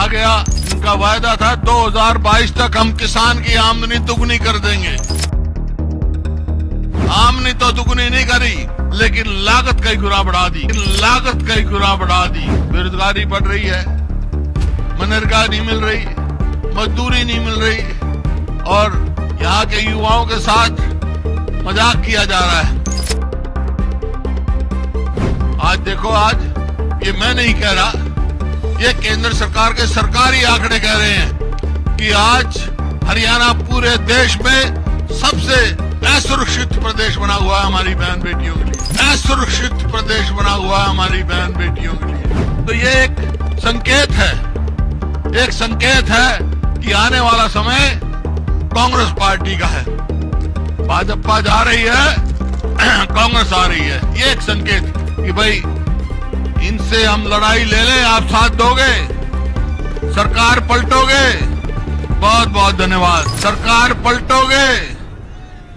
गया, इनका वायदा था 2022 तक हम किसान की आमदनी दुगनी कर देंगे। आमदनी तो दुगनी नहीं करी, लेकिन लागत कई गुना बढ़ा दी। बेरोजगारी बढ़ रही है, मनरेगा नहीं मिल रही, मजदूरी नहीं मिल रही और यहाँ के युवाओं के साथ मजाक किया जा रहा है। आज देखो, आज ये मैं नहीं कह रहा, ये केंद्र सरकार के सरकारी आंकड़े कह रहे हैं कि आज हरियाणा पूरे देश में सबसे असुरक्षित प्रदेश बना हुआ है हमारी बहन बेटियों के लिए। असुरक्षित प्रदेश बना हुआ है हमारी बहन बेटियों के लिए। तो ये एक संकेत है कि आने वाला समय कांग्रेस पार्टी का है। भाजपा जा रही है, कांग्रेस आ रही है। ये एक संकेत कि भाई इनसे हम लड़ाई ले लें, आप साथ दोगे, सरकार पलटोगे, बहुत बहुत धन्यवाद। सरकार पलटोगे,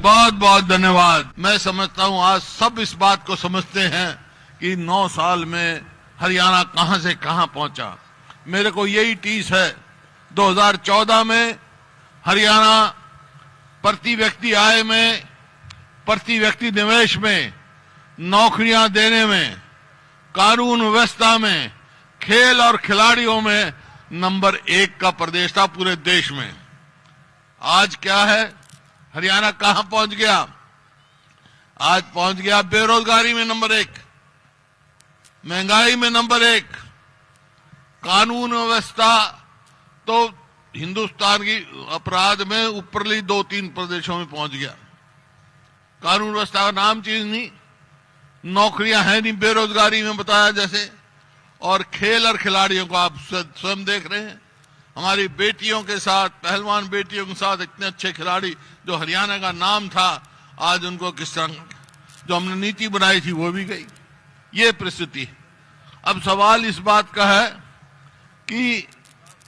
बहुत बहुत धन्यवाद। मैं समझता हूं आज सब इस बात को समझते हैं कि 9 साल में हरियाणा कहां से कहां पहुंचा। मेरे को यही टीस है, 2014 में हरियाणा प्रति व्यक्ति आय में, प्रति व्यक्ति निवेश में, नौकरियां देने में, कानून व्यवस्था में, खेल और खिलाड़ियों में नंबर 1 का प्रदेश था पूरे देश में। आज क्या है, हरियाणा कहां पहुंच गया? आज पहुंच गया बेरोजगारी में नंबर 1, महंगाई में नंबर 1, कानून व्यवस्था तो हिंदुस्तान की अपराध में ऊपरली 2-3 प्रदेशों में पहुंच गया। कानून व्यवस्था का नाम चीज नहीं, नौकरियां हैं नहीं, बेरोजगारी में बताया जैसे। और खेल और खिलाड़ियों को आप स्वयं देख रहे हैं, हमारी बेटियों के साथ, पहलवान बेटियों के साथ इतने अच्छे खिलाड़ी जो हरियाणा का नाम था, आज उनको किस तरह जो हमने नीति बनाई थी वो भी गई। ये परिस्थिति। अब सवाल इस बात का है कि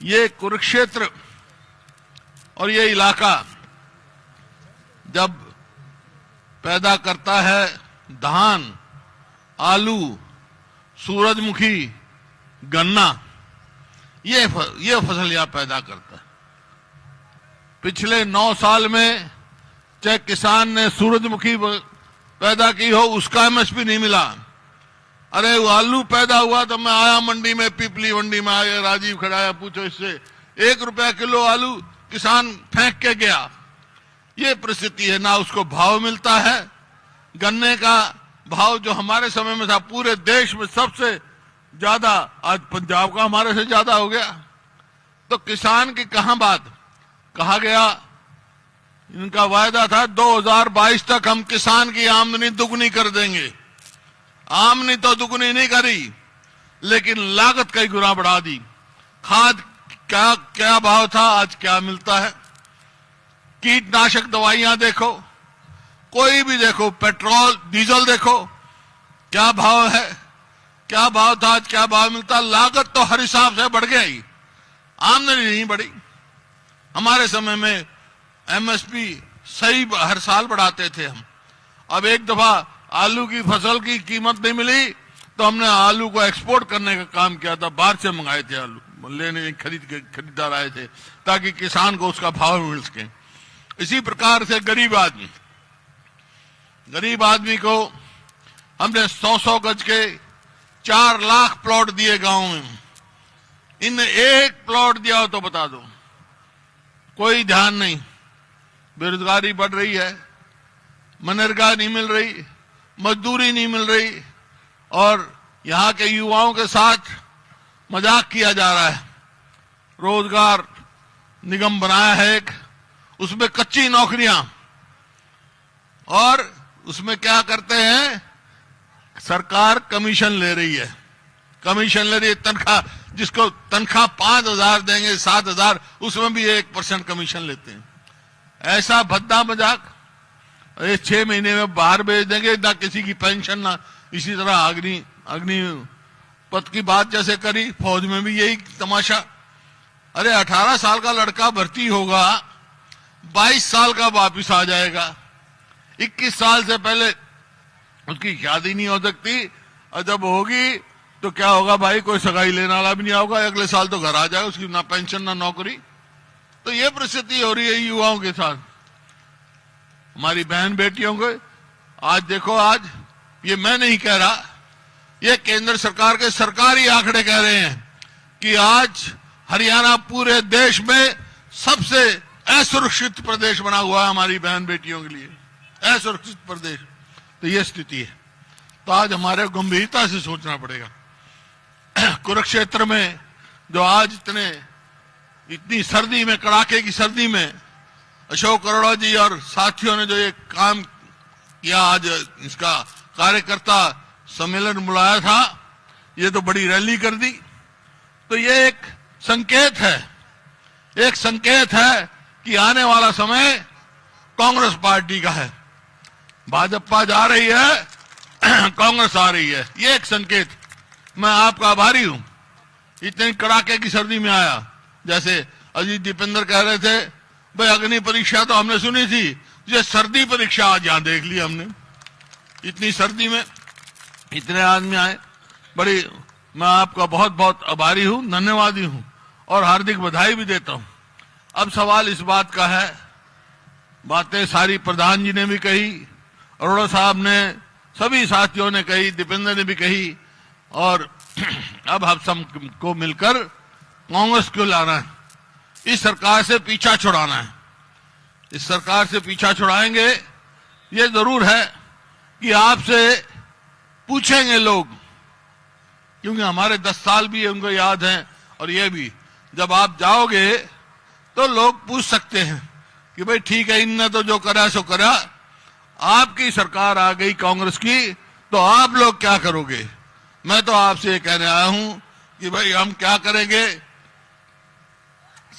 ये कुरुक्षेत्र और ये इलाका जब पैदा करता है धान, आलू, सूरजमुखी, गन्ना, ये फसल यहां पैदा करता है। पिछले 9 साल में चाहे किसान ने सूरजमुखी पैदा की हो, उसका एमएसपी नहीं मिला। अरे वो आलू पैदा हुआ तो मैं आया मंडी में, पीपली मंडी में आया, राजीव खड़ा है, पूछो इससे, 1 रुपया किलो आलू किसान फेंक के गया। ये परिस्थिति है, ना उसको भाव मिलता है। गन्ने का भाव जो हमारे समय में था पूरे देश में सबसे ज्यादा, आज पंजाब का हमारे से ज्यादा हो गया। तो किसान की कहां बात? कहा गया, इनका वायदा था 2022 तक हम किसान की आमदनी दुगनी कर देंगे। आमदनी तो दुगनी नहीं करी, लेकिन लागत कई गुना बढ़ा दी। खाद क्या भाव था, आज क्या मिलता है? कीटनाशक दवाइयां देखो, कोई भी देखो, पेट्रोल डीजल देखो, क्या भाव है, क्या भाव था, आज क्या भाव मिलता। लागत तो हर हिसाब से बढ़ गई, आमदनी नहीं बढ़ी। हमारे समय में एमएसपी सही हर साल बढ़ाते थे हम। अब एक दफा आलू की फसल की कीमत नहीं मिली तो हमने आलू को एक्सपोर्ट करने का काम किया था। बाहर से मंगाए थे आलू, लेने खरीदार आए थे ताकि किसान को उसका भाव मिल सके। इसी प्रकार से गरीब आदमी को हमने 100-100 गज के 4 लाख प्लॉट दिए गांव में। इनने 1 प्लॉट दिया हो तो बता दो, कोई ध्यान नहीं। बेरोजगारी बढ़ रही है, मनरेगा नहीं मिल रही, मजदूरी नहीं मिल रही और यहाँ के युवाओं के साथ मजाक किया जा रहा है। रोजगार निगम बनाया है एक, उसमें कच्ची नौकरियां, और उसमें क्या करते हैं, सरकार कमीशन ले रही है। तनख्वाह, जिसको तनख्वाह 5,000 देंगे, 7,000, उसमें भी 1% कमीशन लेते हैं। ऐसा भद्दा मजाक। 6 महीने में बाहर भेज देंगे, ना किसी की पेंशन, ना इसी तरह अग्निपथ की बात जैसे करी, फौज में भी यही तमाशा। अरे 18 साल का लड़का भर्ती होगा, 22 साल का वापिस आ जाएगा। 21 साल से पहले उसकी शादी नहीं हो सकती, और जब होगी तो क्या होगा भाई, कोई सगाई लेने वाला भी नहीं होगा, अगले साल तो घर आ जाएगा, उसकी ना पेंशन ना नौकरी। तो ये परिस्थिति हो रही है युवाओं के साथ, हमारी बहन बेटियों को। आज देखो, आज ये मैं नहीं कह रहा, ये केंद्र सरकार के सरकारी आंकड़े कह रहे हैं कि आज हरियाणा पूरे देश में सबसे असुरक्षित प्रदेश बना हुआ है हमारी बहन बेटियों के लिए, असुरक्षित प्रदेश। तो ये स्थिति है। तो आज हमारे गंभीरता से सोचना पड़ेगा। कुरुक्षेत्र में जो आज इतनी सर्दी में, कड़ाके की सर्दी में अशोक अरोड़ा जी और साथियों ने जो ये काम किया, आज इसका कार्यकर्ता सम्मेलन बुलाया था, ये तो बड़ी रैली कर दी। तो ये एक संकेत है, एक संकेत है कि आने वाला समय कांग्रेस पार्टी का है। भाजपा जा रही है, कांग्रेस आ रही है, ये एक संकेत। मैं आपका आभारी हूं, इतनी कड़ाके की सर्दी में आया। जैसे अजीत दीपेंद्र कह रहे थे, भाई अग्नि परीक्षा तो हमने सुनी थी, ये सर्दी परीक्षा आज यहां देख ली हमने। इतनी सर्दी में इतने आदमी आए, बड़ी मैं आपका बहुत बहुत आभारी हूं, धन्यवादी हूं और हार्दिक बधाई भी देता हूं। अब सवाल इस बात का है, बातें सारी प्रधान जी ने भी कही, अरोड़ा साहब ने, सभी साथियों ने कही, दीपेंद्र ने भी कही, और अब हम सबको मिलकर कांग्रेस को लाना है, इस सरकार से पीछा छुड़ाना है। इस सरकार से पीछा छुड़ाएंगे, ये जरूर है कि आपसे पूछेंगे लोग, क्योंकि हमारे 10 साल भी उनको याद हैं, और ये भी जब आप जाओगे तो लोग पूछ सकते हैं कि भाई ठीक है, इनने तो जो करा सो करा, आपकी सरकार आ गई कांग्रेस की, तो आप लोग क्या करोगे। मैं तो आपसे ये कहने आया हूं कि भाई हम क्या करेंगे।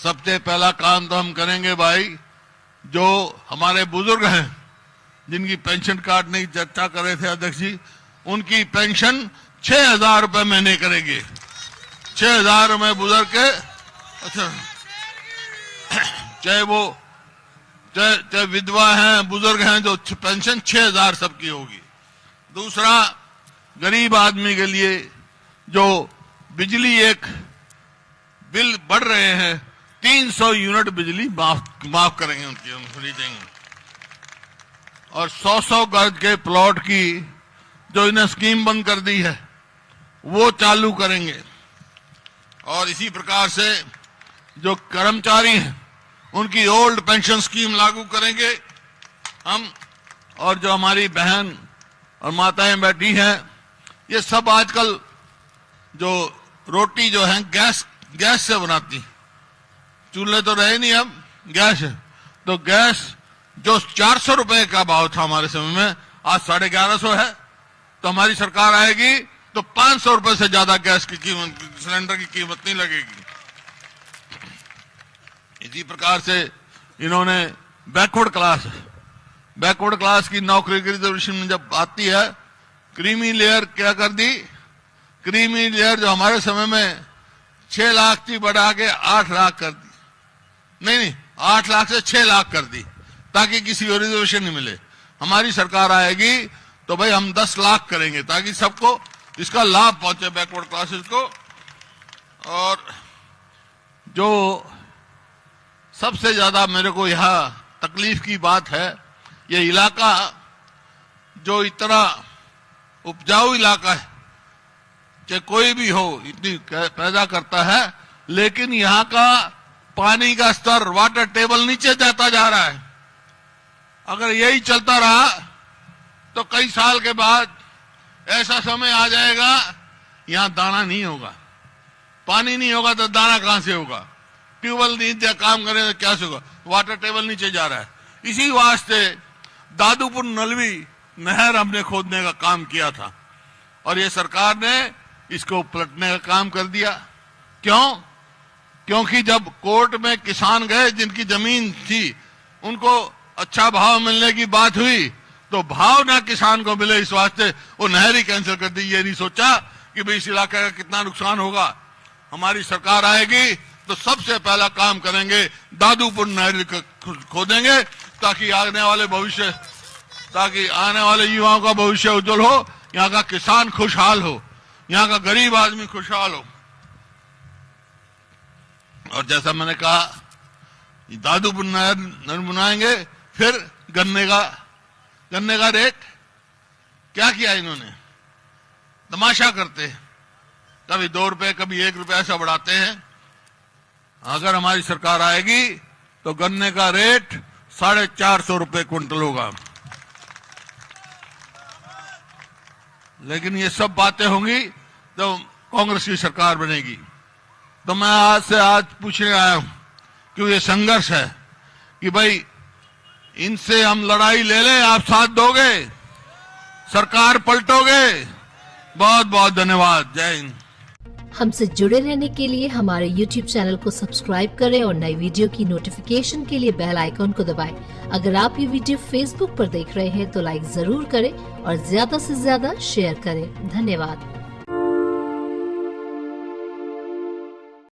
सबसे पहला काम तो हम करेंगे भाई, जो हमारे बुजुर्ग हैं, जिनकी पेंशन कार्ड नहीं चर्चा कर रहे थे अध्यक्ष जी, उनकी पेंशन 6,000 रुपए महीने करेंगे। 6,000 रुपए बुजुर्ग के, अच्छा, चाहे विधवा हैं, बुजुर्ग हैं, जो पेंशन 6,000 सबकी होगी। दूसरा, गरीब आदमी के लिए जो बिजली एक बिल बढ़ रहे हैं, 300 यूनिट बिजली माफ करेंगे उनकी, हम खरीदेंगे। और 100 गज के प्लॉट की जो इन्हें स्कीम बंद कर दी है, वो चालू करेंगे। और इसी प्रकार से जो कर्मचारी हैं, उनकी ओल्ड पेंशन स्कीम लागू करेंगे हम। और जो हमारी बहन और माताएं बैठी हैं, ये सब आजकल जो रोटी जो है गैस से बनाती, चूल्हे तो रहे नहीं, अब गैस है। तो गैस जो 400 रुपए का भाव था हमारे समय में, आज 1150 है। तो हमारी सरकार आएगी तो 500 रुपए से ज्यादा गैस की कीमत, सिलेंडर की कीमत नहीं लगेगी। इसी प्रकार से इन्होंने बैकवर्ड क्लास की नौकरी की रिजर्वेशन में जब आती है, क्रीमी लेयर क्या कर दी, क्रीमी लेयर जो हमारे समय में 6 लाख थी, बढ़ा के 8 लाख कर दी। नहीं, 8 लाख से 6 लाख कर दी, ताकि किसी को रिजर्वेशन नहीं मिले। हमारी सरकार आएगी तो भाई हम 10 लाख करेंगे, ताकि सबको इसका लाभ पहुंचे, बैकवर्ड क्लासेस को। और जो सबसे ज्यादा मेरे को यहां तकलीफ की बात है, ये इलाका जो इतना उपजाऊ इलाका है, चाहे कोई भी हो, इतनी पैदा करता है, लेकिन यहाँ का पानी का स्तर, वाटर टेबल नीचे जाता जा रहा है। अगर यही चलता रहा तो कई साल के बाद ऐसा समय आ जाएगा, यहां दाना नहीं होगा, पानी नहीं होगा तो दाना कहां से होगा। ट्यूबवेल नहीं काम करें तो क्या से होगा, वाटर टेबल नीचे जा रहा है। इसी वास्ते दादूपुर नलवी नहर हमने खोदने का काम किया था, और ये सरकार ने इसको पलटने का काम कर दिया। क्यों? क्योंकि जब कोर्ट में किसान गए, जिनकी जमीन थी, उनको अच्छा भाव मिलने की बात हुई, तो भाव ना किसान को मिले, इस वास्ते वो नहर ही कैंसिल कर दी। ये नहीं सोचा कि भाई इस इलाके का कितना नुकसान होगा। हमारी सरकार आएगी तो सबसे पहला काम करेंगे, दादूपुर नहर खोदेंगे, ताकि आने वाले युवाओं का भविष्य उज्जवल हो, यहाँ का किसान खुशहाल हो। यहाँ का गरीब आदमी खुशहाल हो। और जैसा मैंने कहा, दादू बनाएंगे। फिर गन्ने का रेट क्या किया इन्होंने, तमाशा करते हैं, कभी 2 रुपए कभी 1 रुपया ऐसा बढ़ाते हैं। अगर हमारी सरकार आएगी तो गन्ने का रेट 450 रुपए क्विंटल होगा। लेकिन ये सब बातें होंगी तो कांग्रेस की सरकार बनेगी। तो मैं आज पूछने आया हूं कि ये संघर्ष है कि भाई इनसे हम लड़ाई ले लें, आप साथ दोगे, सरकार पलटोगे। बहुत बहुत धन्यवाद। जय हिंद। हमसे जुड़े रहने के लिए हमारे YouTube चैनल को सब्सक्राइब करें और नई वीडियो की नोटिफिकेशन के लिए बेल आइकॉन को दबाएं। अगर आप ये वीडियो Facebook पर देख रहे हैं तो लाइक जरूर करें और ज्यादा से ज्यादा शेयर करें। धन्यवाद।